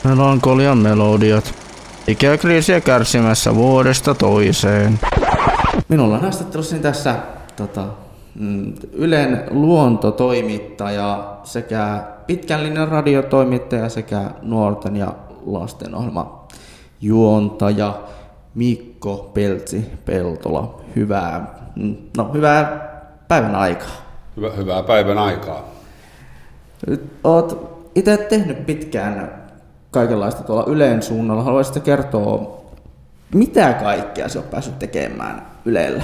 Melankolian melodiat. Ikäkriisiä kärsimässä vuodesta toiseen. Minulla on haastattelussani tässä Ylen luontotoimittaja sekä pitkän linjan radiotoimittaja sekä nuorten ja lastenohjelma juontaja Mikko Peltsi-Peltola. Hyvää päivän aikaa. Hyvää päivän aikaa. Olet itse tehnyt pitkään kaikenlaista tuolla Ylen suunnalla. Haluaisitko kertoa, mitä kaikkea sinä olet päässyt tekemään Ylellä?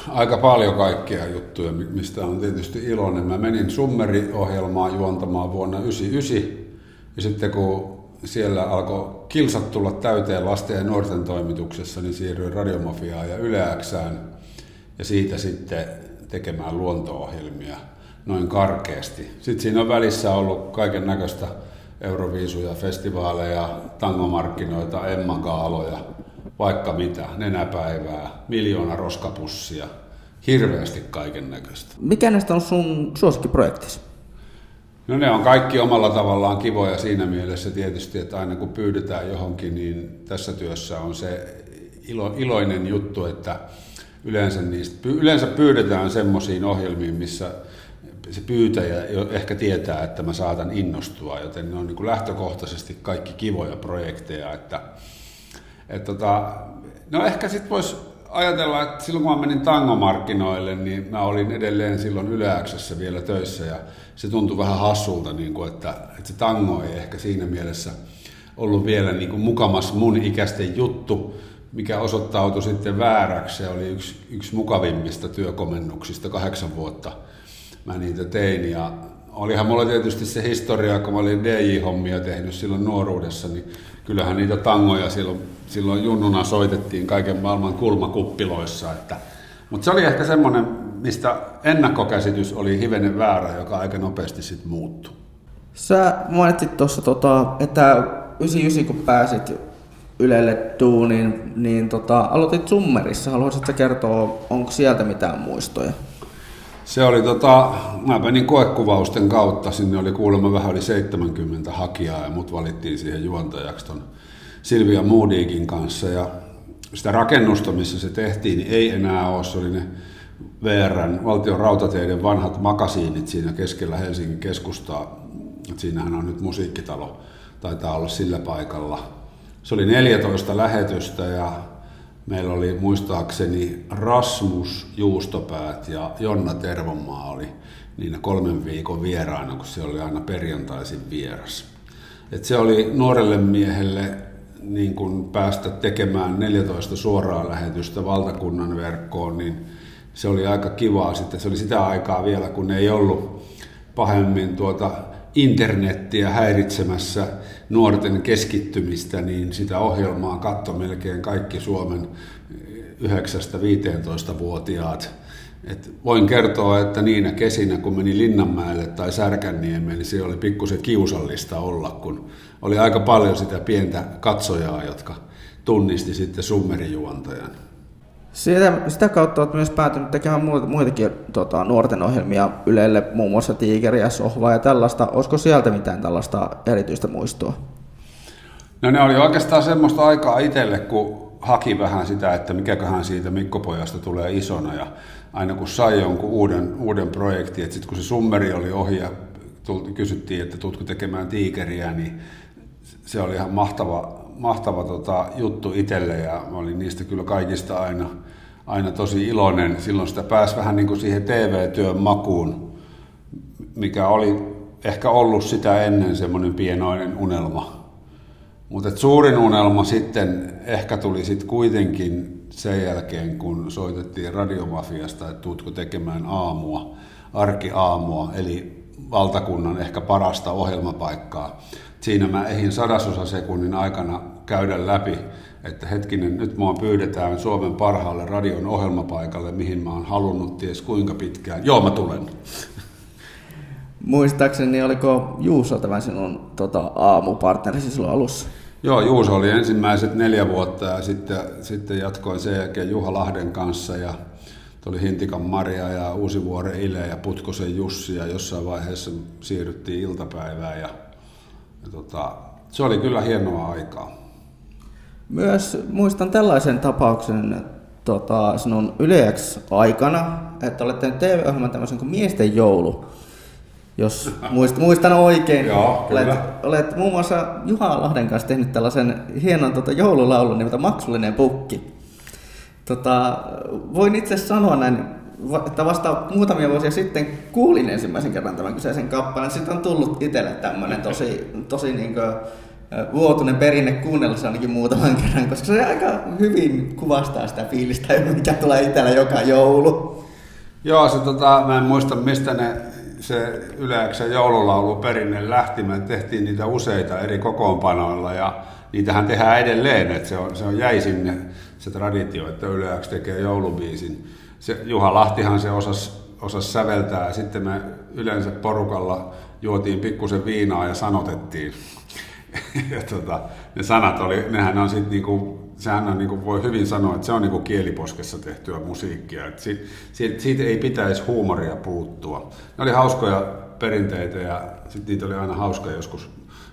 Aika paljon kaikkia juttuja, mistä on tietysti iloinen. Mä menin Summeri-ohjelmaa juontamaan vuonna 1999. Ja sitten kun siellä alkoi kilsat tulla täyteen lasten ja nuorten toimituksessa, niin siirryin Radiomafiaan ja Yle X:ään. Ja siitä sitten tekemään luonto-ohjelmia noin karkeasti. Sitten siinä on välissä ollut kaiken näköistä euroviisuja, festivaaleja, tangomarkkinoita, Emma-gaaloja, vaikka mitä, nenäpäivää, 1 000 000 roskapussia, hirveästi kaiken näköistä. Mikä näistä on sun suosikkiprojektisi? No ne on kaikki omalla tavallaan kivoja siinä mielessä tietysti, että aina kun pyydetään johonkin, niin tässä työssä on se iloinen juttu, että yleensä pyydetään semmoisiin ohjelmiin, missä se pyytäjä ehkä tietää, että mä saatan innostua, joten ne on niin kuin lähtökohtaisesti kaikki kivoja projekteja. No ehkä sitten voisi ajatella, että silloin kun mä menin tangomarkkinoille, niin mä olin edelleen silloin Yle X:ssä vielä töissä ja se tuntui vähän hassulta, niin kuin, että se tango ei ehkä siinä mielessä ollut vielä niin kuin mukamas mun ikäisten juttu, mikä osoittautui sitten vääräksi. Se oli yksi mukavimmista työkomennuksista 8 vuotta. Mä niitä tein ja olihan mulla tietysti se historia, kun mä olin DJ-hommia tehnyt silloin nuoruudessa, niin kyllähän niitä tangoja silloin junnuna soitettiin kaiken maailman kulmakuppiloissa. Mutta se oli ehkä semmoinen, mistä ennakkokäsitys oli hivenen väärä, joka aika nopeasti sitten muuttui. Sä mainitsit tuossa, että 99 kun pääsit Ylelle duuniin, niin aloitit Summerissa. Haluaisitko kertoa, onko sieltä mitään muistoja? Se oli mä menin koekuvausten kautta, sinne oli kuulemma vähän yli 70 hakijaa ja mut valittiin siihen juontajaksi ton Silvia Moodigin kanssa ja sitä rakennusta, missä se tehtiin, niin ei enää ole, se oli ne VR:n, valtion rautateiden vanhat makasiinit siinä keskellä Helsingin keskustaa, et siinähän on nyt musiikkitalo, taitaa olla sillä paikalla. Se oli 14 lähetystä ja meillä oli muistaakseni Rasmus Juustopäät ja Jonna Tervonmaa oli niinä 3 viikon vieraana, kun se oli aina perjantaisin vieras. Et se oli nuorelle miehelle niin kun päästä tekemään 14 suoraa lähetystä valtakunnan verkkoon, niin se oli aika kivaa. Sitten se oli sitä aikaa vielä, kun ei ollut pahemmin internettiä häiritsemässä nuorten keskittymistä, niin sitä ohjelmaa katsoi melkein kaikki Suomen 9-15-vuotiaat. Et voin kertoa, että niinä kesinä, kun meni Linnanmäelle tai Särkänniemeen, niin se oli pikkusen kiusallista olla, kun oli aika paljon sitä pientä katsojaa, jotka tunnisti sitten Summerijuontajan. Sitä kautta olet myös päätynyt tekemään muitakin nuorten ohjelmia Ylelle, muun muassa Tiikeriä, Sohvaa ja tällaista. Olisiko sieltä mitään tällaista erityistä muistoa? No ne oli oikeastaan semmoista aikaa itselle, kun haki vähän sitä, että mikäköhän siitä Mikko-pojasta tulee isona. Ja aina kun sai jonkun uuden projektin, että sitten kun se Summeri oli ohi ja kysyttiin, että tuutko tekemään Tiikeriä, niin se oli ihan mahtava juttu itselle ja mä olin niistä kyllä kaikista aina tosi iloinen. Silloin sitä pääsi vähän niin kuin siihen TV-työn makuun, mikä oli ehkä ollut sitä ennen semmoinen pienoinen unelma. Mutta suurin unelma sitten ehkä tuli sitten kuitenkin sen jälkeen, kun soitettiin Radiomafiasta, että tuutko tekemään arkiaamua, eli valtakunnan ehkä parasta ohjelmapaikkaa. Siinä mä ehdin 100 sekunnin aikana käydä läpi, että hetkinen, nyt mua pyydetään Suomen parhaalle radion ohjelmapaikalle, mihin mä oon halunnut ties kuinka pitkään. Joo, mä tulen. Muistaakseni, oliko Juuso tämä sinun aamupartnerisi silloin alussa? Joo, Juuso oli ensimmäiset 4 vuotta ja sitten jatkoin sen jälkeen Juha Lahden kanssa ja tuli Hintikan Maria ja Uusivuoren Ile ja Putkosen Jussi ja jossain vaiheessa siirryttiin iltapäivään ja Se oli kyllä hienoa aikaa. Myös muistan tällaisen tapauksen sinun Yle X-aikana, että olet tehnyt TV-ohjelman tämmöisen kuin Miesten joulu, jos muistan oikein. Joo, kyllä. Olet muun muassa Juha Lahden kanssa tehnyt tällaisen hienon joululaulun nimeltä Maksullinen pukki. Voin itse sanoa näin, että vasta muutamia vuosia sitten kuulin ensimmäisen kerran tämän kyseisen kappaleen. Sitten on tullut itselle tämmöinen tosi niin kuin vuotuinen perinne kuunnella se ainakin muutaman kerran, koska se aika hyvin kuvastaa sitä fiilistä, mikä tulee itsellä joka joulu. Joo, mä en muista mistä se Yle X:n joululauluperinne lähti. Me tehtiin niitä useita eri kokoonpanoilla ja niitähän tehdään edelleen, että se on jäi sinne se traditio, että Yle X tekee joulubiisin. Juha Lahtihan se osasi säveltää ja sitten me yleensä porukalla juotiin pikkusen viinaa ja sanotettiin. Ja ne sanat nehän on sitten niinku, sehän on niinku, voi hyvin sanoa, että se on niinku kieliposkessa tehtyä musiikkia. Et siitä ei pitäisi huumoria puuttua. Ne oli hauskoja perinteitä ja sitten niitä oli aina hauska joskus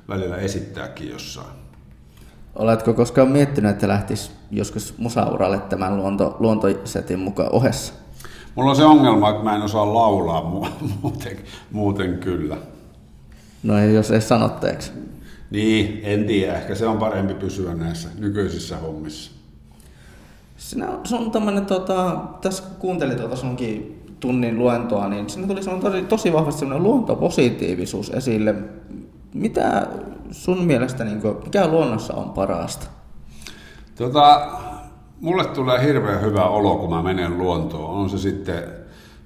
välillä esittääkin jossain. Oletko koskaan miettinyt, että lähtisi joskus musauralle tämän luontosetin mukaan ohessa? Mulla on se ongelma, että mä en osaa laulaa muuten kyllä. No ei, jos ei sanotteeksi. Niin, en tiedä. Ehkä se on parempi pysyä näissä nykyisissä hommissa. Se on tämmöinen, tässä kun kuuntelin sunkin tunnin luentoa, niin siinä tuli tosi vahvasti semmoinen luontopositiivisuus esille. Mitä sun mielestä, mikä luonnossa on parasta? Mulle tulee hirveän hyvä olo, kun mä menen luontoon. On se sitten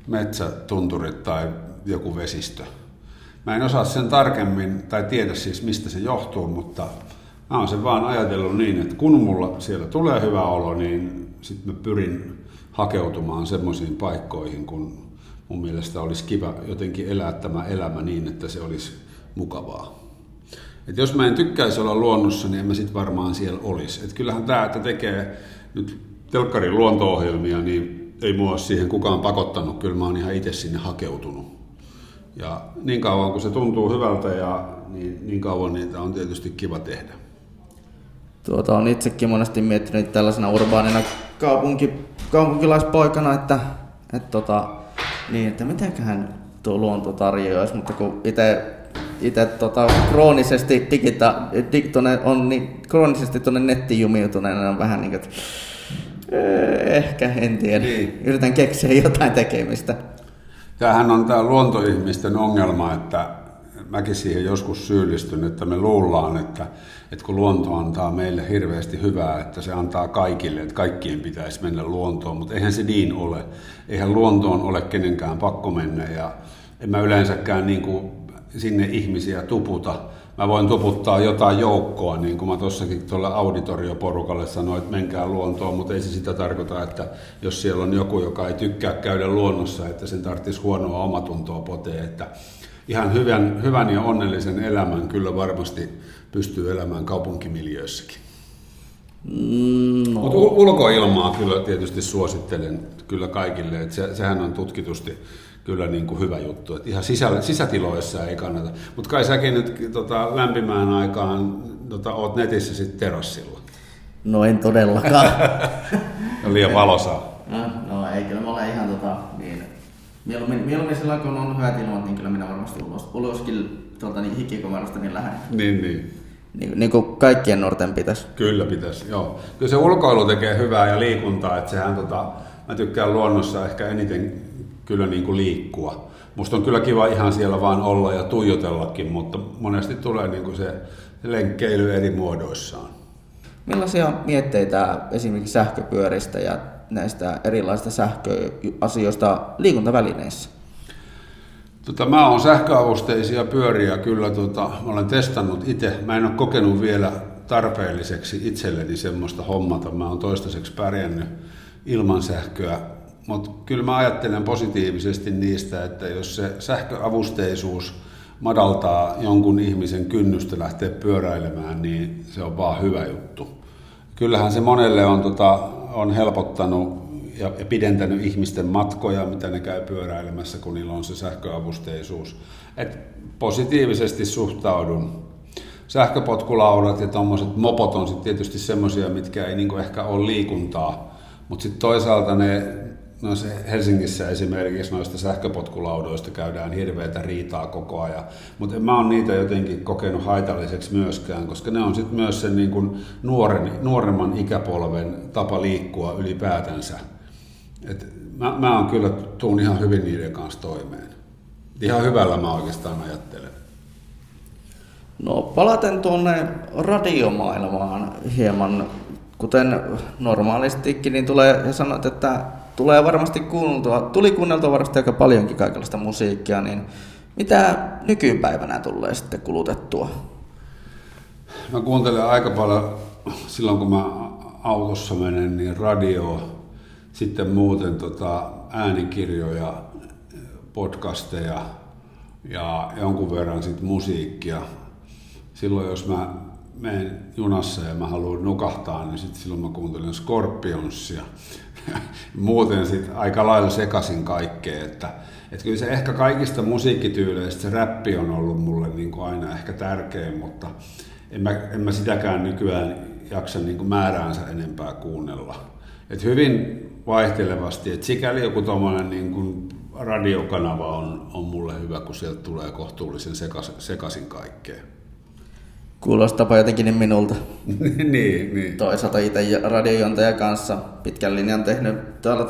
metsätunturit tai joku vesistö. Mä en osaa sen tarkemmin tai tiedä siis mistä se johtuu, mutta mä oon sen vaan ajatellut niin, että kun mulla siellä tulee hyvä olo, niin sitten mä pyrin hakeutumaan semmoisiin paikkoihin, kun mun mielestä olisi kiva jotenkin elää tämä elämä niin, että se olisi mukavaa. Et jos mä en tykkäisi olla luonnossa, niin en mä sit varmaan siellä olisi. Et kyllähän tämä, että tekee nyt telkkarin luonto-ohjelmia, niin ei mua ole siihen kukaan pakottanut. Kyllä mä oon ihan itse sinne hakeutunut. Ja niin kauan kun se tuntuu hyvältä, niin kauan niitä on tietysti kiva tehdä. On itsekin monesti miettinyt tällaisena urbaanina kaupunkilaispoikana, että mitäköhän tuo luonto tarjoaisi, mutta kun itse kroonisesti kroonisesti tuonne nettiin jumiutuneena on vähän niin kuin, että ehkä, en tiedä. Niin. Yritän keksiä jotain tekemistä. Tämähän on tämä luontoihmisten ongelma, että mäkin siihen joskus syyllistyn, että me luullaan, että kun luonto antaa meille hirveästi hyvää, että se antaa kaikille, että kaikkien pitäisi mennä luontoon, mutta eihän se niin ole. Eihän luontoon ole kenenkään pakko mennä ja en mä yleensäkään niin kuin sinne ihmisiä tuputa. Mä voin tuputtaa jotain joukkoa, niin kuin mä tuossakin tuolle auditorioporukalle sanoin, että menkää luontoon, mutta ei se sitä tarkoita, että jos siellä on joku, joka ei tykkää käydä luonnossa, että sen tarvitsisi huonoa omatuntoa potea, että ihan hyvän ja onnellisen elämän kyllä varmasti pystyy elämään kaupunkimiljöissäkin. No. Mutta ulkoilmaa kyllä tietysti suosittelen kyllä kaikille, että sehän on tutkitusti kyllä niin kuin hyvä juttu, että ihan sisätiloissa ei kannata. Mutta kai säkin nyt lämpimään aikaan oot netissä sitten terassilla. No en todellakaan. On liian valosaa. No ei, kyllä mä olen ihan niin. Mieluummin silloin kun on hyvät ilmat, niin kyllä minä varmasti uloskin hikikomerosta niin lähden. Niin. Niin kuin kaikkien nuorten pitäisi. Kyllä pitäisi, joo. Kyllä se ulkoilu tekee hyvää ja liikuntaa, että sehän mä tykkään luonnossa ehkä eniten kyllä niin kuin liikkua. Musta on kyllä kiva ihan siellä vaan olla ja tuijotellakin, mutta monesti tulee niin kuin se lenkkeily eri muodoissaan. Millaisia mietteitä esimerkiksi sähköpyöristä ja näistä erilaisista sähköasioista liikuntavälineissä? Mä oon sähköavusteisia pyöriä kyllä, mä olen testannut itse. Mä en ole kokenut vielä tarpeelliseksi itselleni semmoista hommata. Mä oon toistaiseksi pärjännyt ilman sähköä. Mutta kyllä mä ajattelen positiivisesti niistä, että jos se sähköavusteisuus madaltaa jonkun ihmisen kynnystä lähteä pyöräilemään, niin se on vaan hyvä juttu. Kyllähän se monelle on helpottanut ja pidentänyt ihmisten matkoja, mitä ne käy pyöräilemässä, kun niillä on se sähköavusteisuus. Et positiivisesti suhtaudun sähköpotkulaudat ja tommoset mopot on sitten tietysti semmoisia, mitkä ei niinku ehkä ole liikuntaa, mutta sitten toisaalta Helsingissä esimerkiksi noista sähköpotkulaudoista käydään hirveätä riitaa koko ajan, mutta en mä ole niitä jotenkin kokenut haitalliseksi myöskään, koska ne on sitten myös sen niin kuin nuoremman ikäpolven tapa liikkua ylipäätänsä. Et mä on kyllä tuun ihan hyvin niiden kanssa toimeen. Ihan hyvällä mä oikeastaan ajattelen. No palaten tuonne radiomaailmaan hieman, kuten normaalistikin, niin tulee, ja sanoit, että tulee varmasti tuli kuunneltua varmasti aika paljonkin kaikenlaista musiikkia, niin mitä nykypäivänä tulee sitten kulutettua? Mä kuuntelen aika paljon, silloin kun mä autossa menen, niin radioa, sitten muuten äänikirjoja, podcasteja ja jonkun verran sitten musiikkia. Silloin jos mä menen junassa ja mä haluan nukahtaa, niin sitten silloin mä kuuntelen Scorpionsia. Muuten sitten aika lailla sekaisin kaikkea, että kyllä se ehkä kaikista musiikkityyleistä se räppi on ollut mulle niin kuin aina ehkä tärkein, mutta en mä sitäkään nykyään jaksa niin kuin määräänsä enempää kuunnella. Et hyvin vaihtelevasti, että sikäli joku tommoinen niin kuin radiokanava on mulle hyvä, kun sieltä tulee kohtuullisen sekaisin kaikkea. Kuulostapa jotenkin niin minulta. niin. Toisaalta itse radiojuontaja kanssa pitkän linjan tehnyt täällä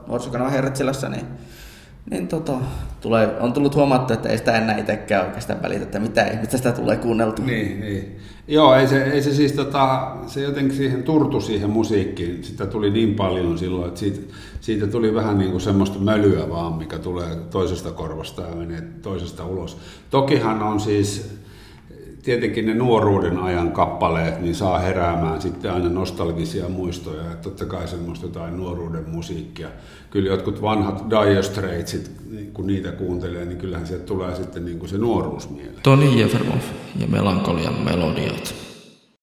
nuorisokanava Hertsilässä, niin on tullut huomattua, että ei sitä enää itsekään oikeastaan välitä, että mitä sitä tulee kuunneltua. Niin. Joo, ei se siis se jotenkin siihen turtu siihen musiikkiin, sitä tuli niin paljon silloin, että siitä tuli vähän niin kuin semmoista mölyä vaan, mikä tulee toisesta korvasta ja menee toisesta ulos. Tokihan on siis tietenkin ne nuoruuden ajan kappaleet, niin saa heräämään sitten aina nostalgisia muistoja, että totta kai semmoista jotain nuoruuden musiikkia. Kyllä jotkut vanhat Dire Straitsit, kun niitä kuuntelee, niin kyllähän sieltä tulee sitten niin kuin se nuoruus mieleen. Toni Jefermov ja Melankolian melodiat.